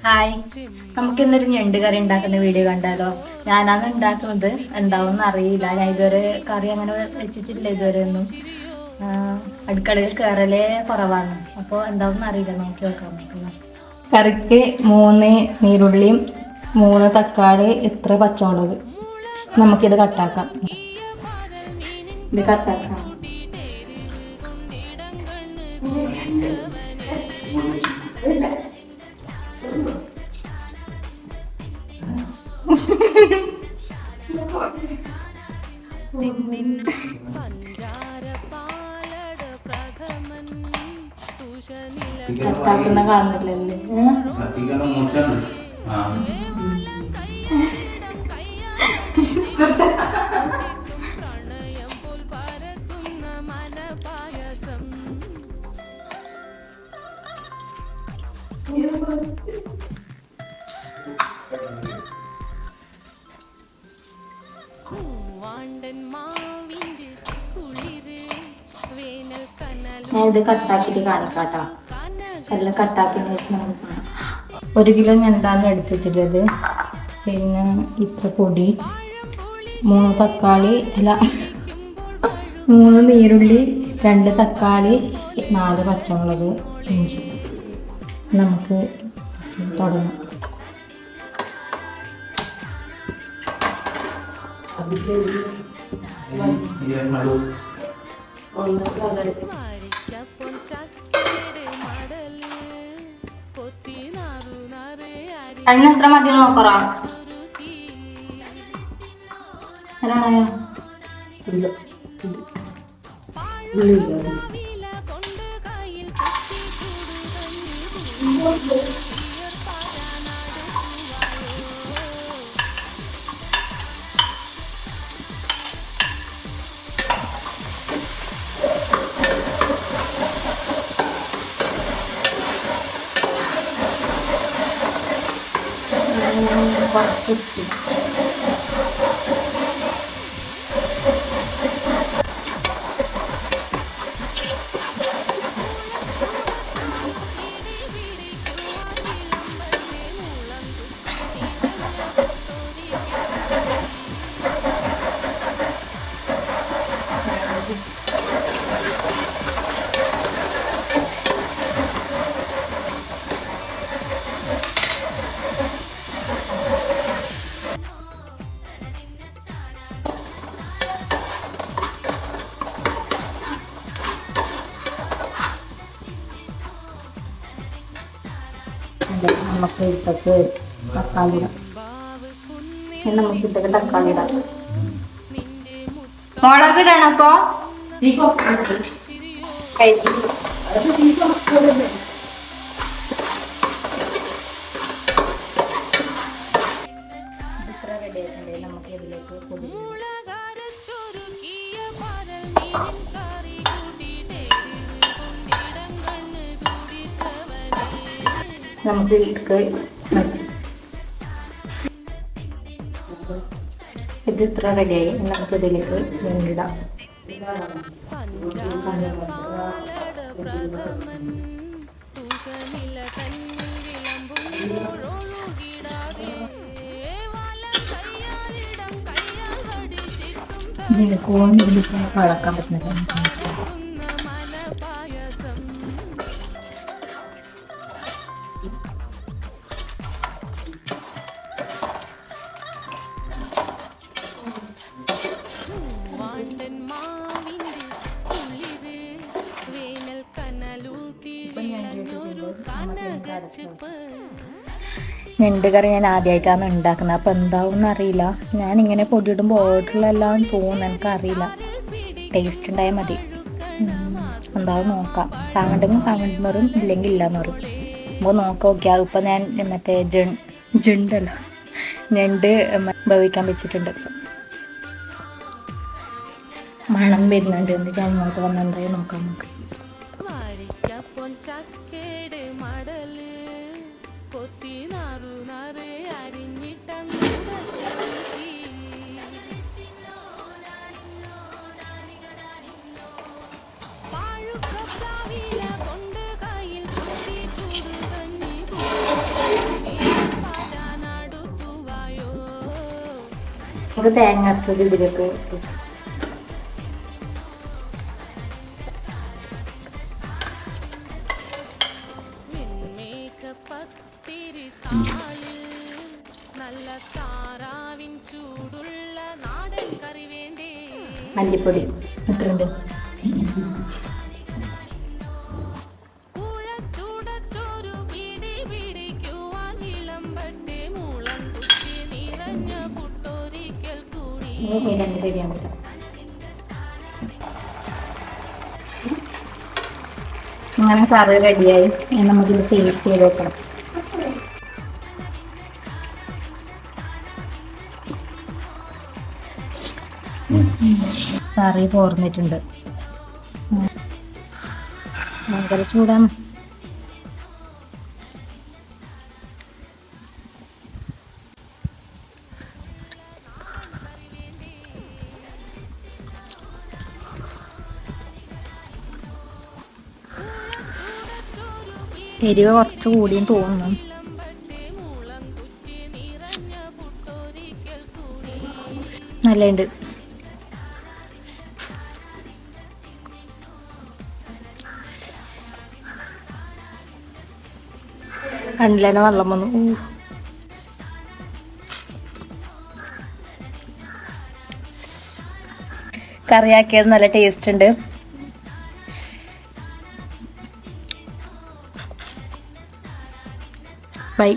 Hi, നമുക്ക് ഇന്നൊരു ഞണ്ട് കറി ഉണ്ടാക്കുന്ന വീഡിയോ കണ്ടാലോ? ഞാനാണ് ഉണ്ടാക്കുന്നത്, എന്താവും അറിയില്ല. ഞാൻ ഇതുവരെ കറി അങ്ങനെ വെച്ചിട്ടില്ല ഇതുവരെ ഒന്നും. അടുക്കളയിൽ കയറലേ കുറവാണ്. അപ്പോൾ എന്താവും അറിയില്ല, നോക്കി വെക്കാൻ പറ്റുന്നു. കറിക്ക് 3 നീരുള്ളിയും 3 തക്കാളി, ഇത്ര പച്ചമുളക്. നമുക്കിത് കട്ടാക്കാം. ഇത് കട്ടാക്കാം. കട്ടാക്കുന്ന കാണുന്നില്ലല്ലേ? ഞാൻ ഇത് കട്ടാക്കിയിട്ട് കാണിക്കാട്ടോ. എല്ലാം കട്ടാക്കിയതിന് ശേഷം നമുക്ക് കാണാം. 1 കിലോ ഞണ്ടാണ് എടുത്തിട്ടുള്ളത്. പിന്നെ ഇത്ര പൊടി, 3 തക്കാളി, അല്ല 3 നീരുള്ളി, 2 തക്കാളി, 4 പച്ചമുളക്, ഇഞ്ചി. നമുക്ക് തുടങ്ങാം. എണ്ണ എത്ര മതി നോക്കറ? നമുക്ക് ഇട്ടൊക്കെ തക്കാളി ഇടാം. നമുക്ക് ഇട്ടൊക്കെ തക്കാളി ഇടാം. മുളക് ഇടണം. അപ്പൊ റെഡി ആയിട്ടുണ്ടെങ്കിൽ നമുക്ക് ഇതിലേക്ക് പൊടി നമുക്ക് ഇത് ഇത്ര റെഡിയായി. നമുക്ക് ഇതിലേക്ക് വേണ്ടിടാം. ഇതിന് കളക്കാൻ പറ്റുന്നില്ല. ഞണ്ട് കറി ഞാൻ ആദ്യമായിട്ടാണ് ഉണ്ടാക്കുന്നത്. അപ്പം എന്താവും അറിയില്ല. ഞാനിങ്ങനെ പൊടിയിടുമ്പോൾ ഓർഡറിലെല്ലാം തോന്നുന്നു, എനിക്കറിയില്ല. ടേസ്റ്റ് ഉണ്ടായാൽ മതി. എന്താവും നോക്കാം. പാങ്ങണ്ടെങ്കിൽ പാങ്ങണ്ടെന്ന് പറയും, ഇല്ലെങ്കിൽ ഇല്ലയെന്ന് പറയും. നമുക്ക് നോക്കാം. ഓക്കെ. അതിപ്പോൾ ഞാൻ മറ്റേ ജണ്ടല്ല ഞണ്ട് ഭവിക്കാൻ വെച്ചിട്ടുണ്ട്. മണം വരുന്നുണ്ട്. എന്നിട്ട് ഞാൻ ഇങ്ങോട്ട് വന്ന് എന്തായാലും നോക്കാം. നമുക്ക് നമുക്ക് തേങ്ങ അരച്ചത് ഇതിലേക്ക് മല്ലിപ്പൊടി ഇട്ടിട്ടുണ്ട്. അങ്ങനെ കറി റെഡിയായി. നമുക്കിത് ടേസ്റ്റ് ചെയ്ത് വെക്കണം. കറി പോർന്നിട്ടുണ്ട്. ഭയങ്കര ചൂടാണ്. എരിവ് കുറച്ച് കൂടിയും തോന്നുന്നു. നല്ലുണ്ട്. കണ്ടില്ലേ വെള്ളം വന്നു. കറിയാക്കിയത് നല്ല ടേസ്റ്റ് ഉണ്ട്. ബൈ.